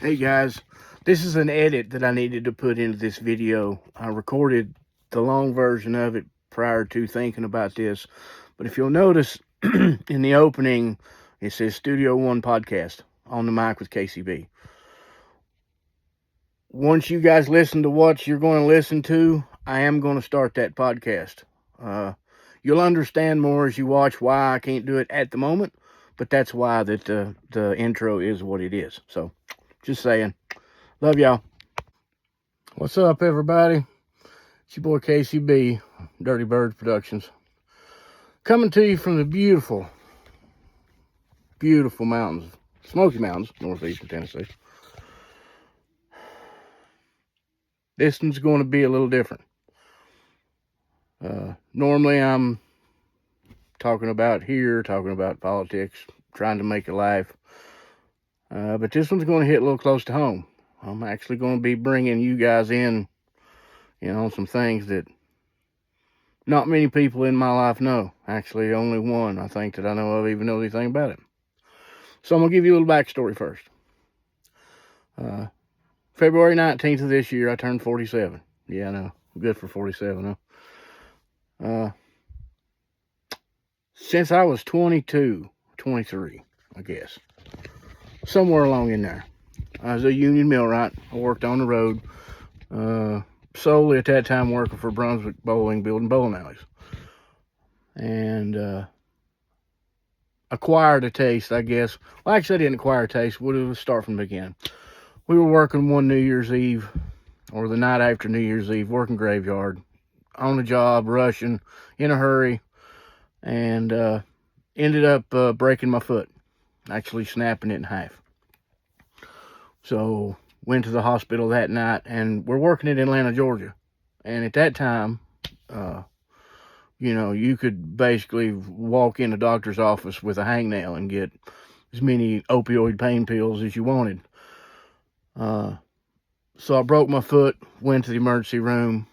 Hey guys, this is an edit that I needed to put into this video. I recorded the long version of it prior to thinking about this, but if you'll notice in the opening, it says Studio One Podcast on the mic with KCB. Once you guys listen to what you're going to listen to, I am going to start that podcast. You'll understand more as you watch why I can't do it at the moment, but that's why that the intro is what it is. So, just saying. Love y'all. What's up, everybody? It's your boy KCB, Dirty Birds Productions. Coming to you from the beautiful, beautiful mountains, Smoky Mountains, northeastern Tennessee. This one's going to be a little different. Normally I'm talking about politics, trying to make a life. But this one's going to hit a little close to home. I'm actually going to be bringing you guys in, some things that not many people in my life know. Actually, only one I think that I know of even knows anything about it. So I'm going to give you a little backstory first. February 19th of this year, I turned 47. Yeah, I know. Good for 47, huh? Since I was 22, 23, I guess. Somewhere along in there. I was a union millwright. I worked on the road. Solely at that time working for Brunswick Bowling, building bowling alleys. And acquired a taste, I guess. Well, actually, I didn't acquire a taste. We'll start from the beginning. We were working one New Year's Eve, or the night after New Year's Eve, working graveyard, on the job, rushing, in a hurry, and ended up breaking my foot, actually snapping it in half. So went to the hospital that night, and we're working in Atlanta, Georgia. And at that time, you could basically walk in a doctor's office with a hangnail and get as many opioid pain pills as you wanted. So I broke my foot, went to the emergency room,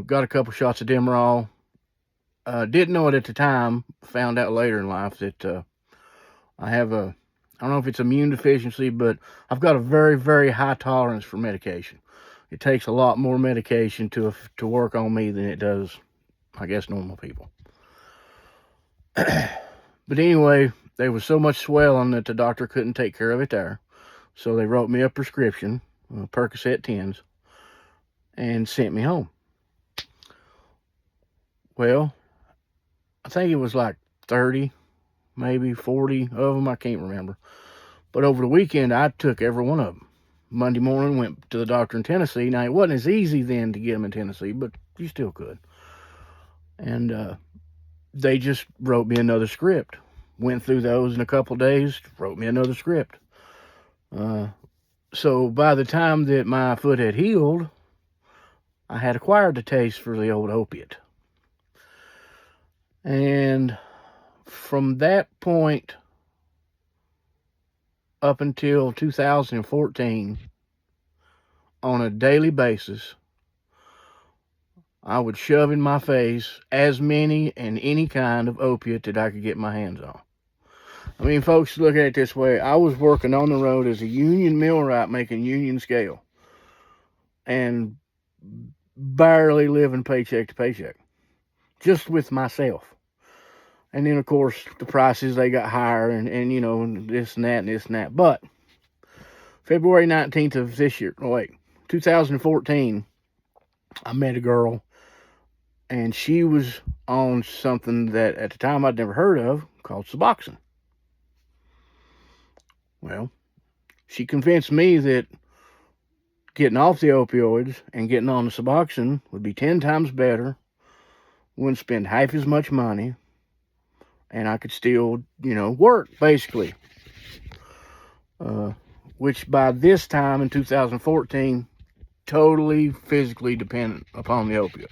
got a couple shots of Demerol. Didn't know it at the time, found out later in life that I have I don't know if it's immune deficiency, but I've got a very, very high tolerance for medication. It takes a lot more medication to work on me than it does, I guess, normal people. But anyway, there was so much swelling that the doctor couldn't take care of it there. So they wrote me a prescription, Percocet 10s, and sent me home. Well, I think it was like 30, maybe 40 of them. I can't remember. But over the weekend, I took every one of them. Monday morning, went to the doctor in Tennessee. Now, it wasn't as easy then to get them in Tennessee, but you still could. And they just wrote me another script. Went through those in a couple days, wrote me another script. So by the time that my foot had healed, I had acquired the taste for the old opiate. And from that point up until 2014, on a daily basis, I would shove in my face as many and any kind of opiate that I could get my hands on. I mean, folks, look at it this way. I was working on the road as a union millwright, making union scale, and barely living paycheck to paycheck, just with myself. And then, of course, the prices, they got higher, and this and that and this and that. But February 19th of this year, 2014, I met a girl, and she was on something that at the time I'd never heard of called Suboxone. Well, she convinced me that getting off the opioids and getting on the Suboxone would be 10 times better, wouldn't spend half as much money, and I could still, work, basically. Which by this time in 2014, totally physically dependent upon the opiate.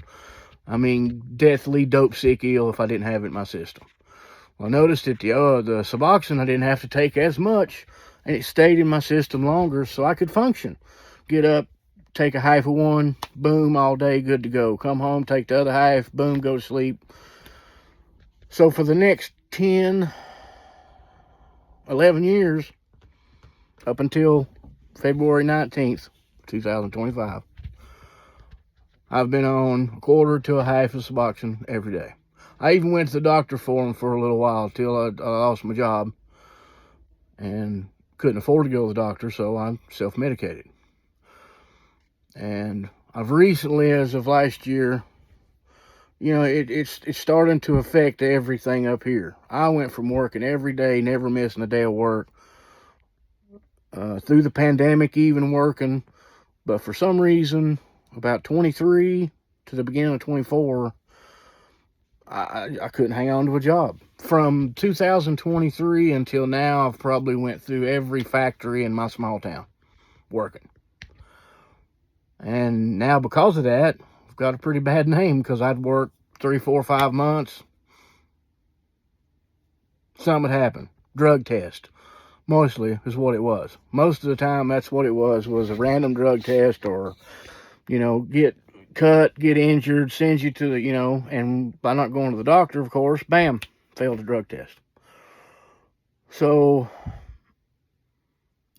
I mean, deathly dope sick ill if I didn't have it in my system. Well, I noticed that the Suboxone, I didn't have to take as much, and it stayed in my system longer so I could function. Get up, take a half of one, boom, all day, good to go. Come home, take the other half, boom, go to sleep. So for the next 10, 11 years, up until February 19th, 2025, I've been on a quarter to a half of Suboxone every day. I even went to the doctor for them for a little while till I lost my job and couldn't afford to go to the doctor, so I'm self-medicated. And I've recently, as of last year, it's starting to affect everything up here. I went from working every day, never missing a day of work, through the pandemic even working, but for some reason, about 23 to the beginning of 24, I couldn't hang on to a job. From 2023 until now, I've probably went through every factory in my small town working. And now because of that, I've got a pretty bad name because I'd work 3, 4, 5 months. Something would happen. Drug test. Mostly is what it was. Most of the time, that's what it was a random drug test, or, get cut, get injured, sends you to the, and by not going to the doctor, of course, bam, failed the drug test. So,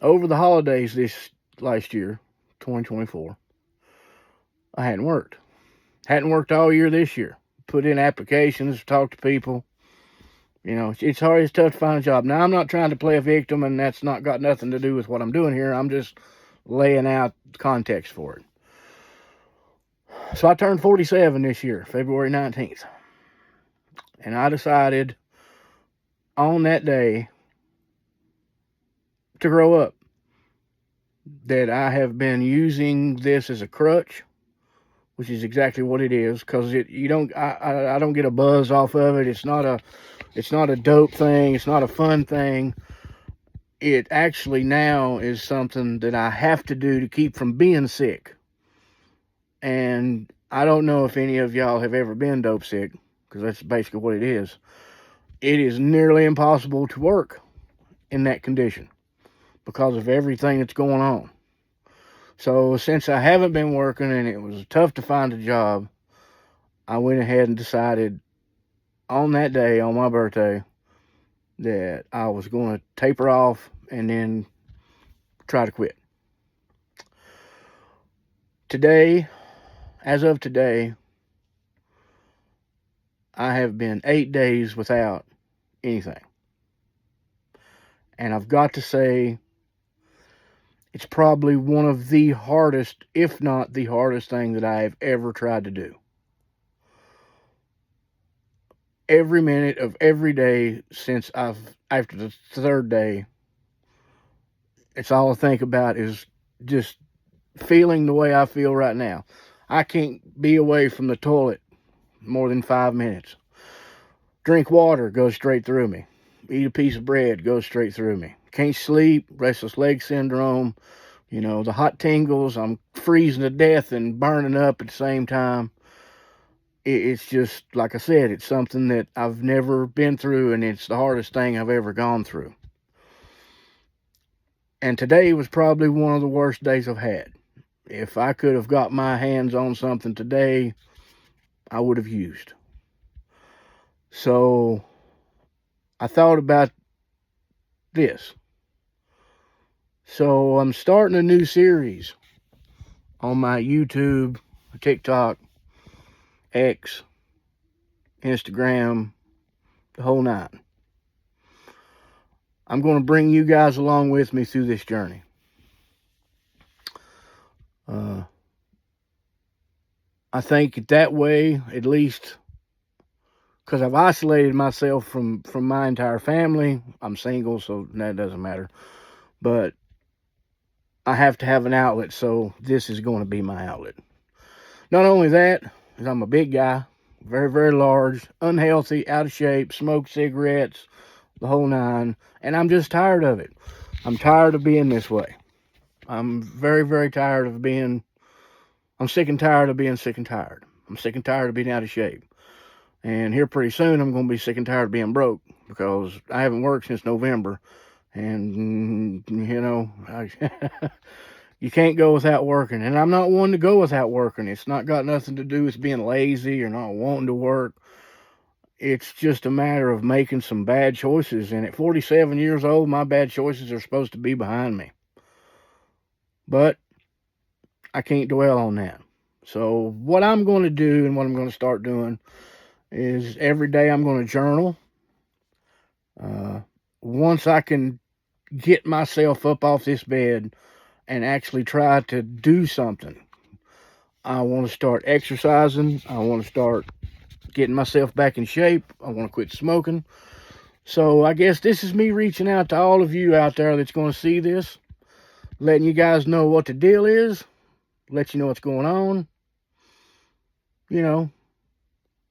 over the holidays this last year, 2024, I hadn't worked. Hadn't worked all year this year. Put in applications, talked to people. It's hard, it's tough to find a job. Now, I'm not trying to play a victim, and that's not got nothing to do with what I'm doing here. I'm just laying out context for it. So I turned 47 this year, February 19th. And I decided on that day to grow up. That I have been using this as a crutch, which is exactly what it is, because I don't get a buzz off of it. It's not a dope thing. It's not a fun thing. It actually now is something that I have to do to keep from being sick. And I don't know if any of y'all have ever been dope sick, because that's basically what it is. It is nearly impossible to work in that condition because of everything that's going on. So since I haven't been working and it was tough to find a job, I went ahead and decided on that day, on my birthday, that I was going to taper off and then try to quit. Today, as of today, I have been 8 days without anything. And I've got to say, it's probably one of the hardest, if not the hardest thing that I have ever tried to do. Every minute of every day since after the third day, it's all I think about is just feeling the way I feel right now. I can't be away from the toilet more than 5 minutes. Drink water, goes straight through me. Eat a piece of bread, goes straight through me. Can't sleep, restless leg syndrome, the hot tingles, I'm freezing to death and burning up at the same time. It's just, like I said, it's something that I've never been through, and it's the hardest thing I've ever gone through. And today was probably one of the worst days I've had. If I could have got my hands on something today, I would have used. So I thought about this. So I'm starting a new series on my YouTube, TikTok, X, Instagram, the whole nine. I'm going to bring you guys along with me through this journey. I think that way, at least, because I've isolated myself from my entire family. I'm single, so that doesn't matter. But I have to have an outlet, so this is going to be my outlet. Not only that, is I'm a big guy, very, very large, unhealthy, out of shape, smoke cigarettes, the whole nine, and I'm just tired of it. I'm tired of being this way. I'm very, very tired of being, I'm sick and tired of being sick and tired. I'm sick and tired of being out of shape. And here pretty soon, I'm going to be sick and tired of being broke, because I haven't worked since November. And, you can't go without working. And I'm not one to go without working. It's not got nothing to do with being lazy or not wanting to work. It's just a matter of making some bad choices. And at 47 years old, my bad choices are supposed to be behind me. But I can't dwell on that. So what I'm going to do and what I'm going to start doing is every day I'm going to journal. Uh, Once I can get myself up off this bed and actually try to do something, I want to start exercising. I want to start getting myself back in shape. I want to quit smoking. So I guess this is me reaching out to all of you out there that's going to see this, letting you guys know what the deal is, let you know what's going on. You know,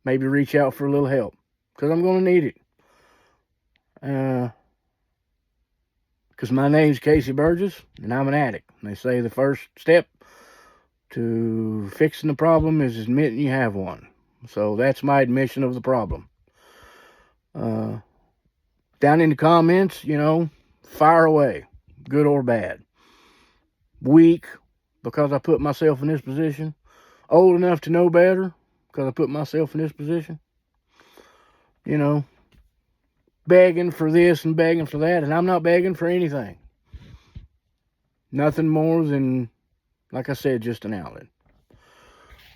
maybe reach out for a little help because I'm going to need it. Because my name's Casey Burgess and I'm an addict. And they say the first step to fixing the problem is admitting you have one. So that's my admission of the problem. Down in the comments, fire away, good or bad. Weak because I put myself in this position. Old enough to know better because I put myself in this position. Begging for this and begging for that, and I'm not begging for anything. Nothing more than, like I said, just an outlet.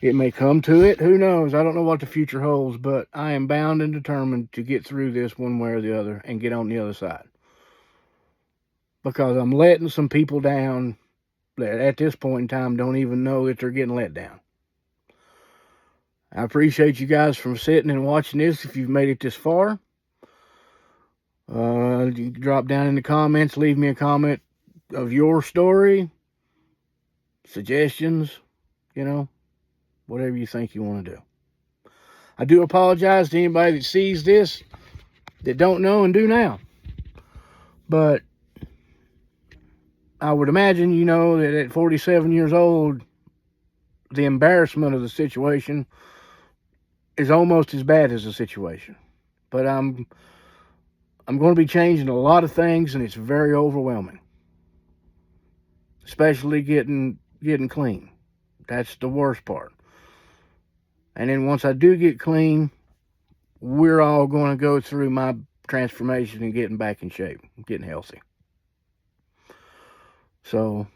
It may come to it, who knows? I don't know what the future holds, but I am bound and determined to get through this one way or the other and get on the other side. Because I'm letting some people down that at this point in time don't even know that they're getting let down. I appreciate you guys from sitting and watching this if you've made it this far. You can drop down in the comments, leave me a comment of your story, suggestions, whatever you think you want to do. I do apologize to anybody that sees this that don't know and do now. But I would imagine that at 47 years old, the embarrassment of the situation is almost as bad as the situation. But I'm going to be changing a lot of things, and it's very overwhelming. Especially getting clean. That's the worst part. And then once I do get clean, we're all going to go through my transformation and getting back in shape, getting healthy. So,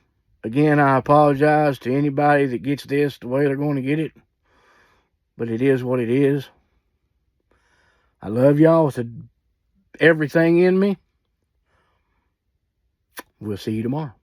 again, I apologize to anybody that gets this the way they're going to get it. But it is what it is. I love y'all with everything in me. We'll see you tomorrow.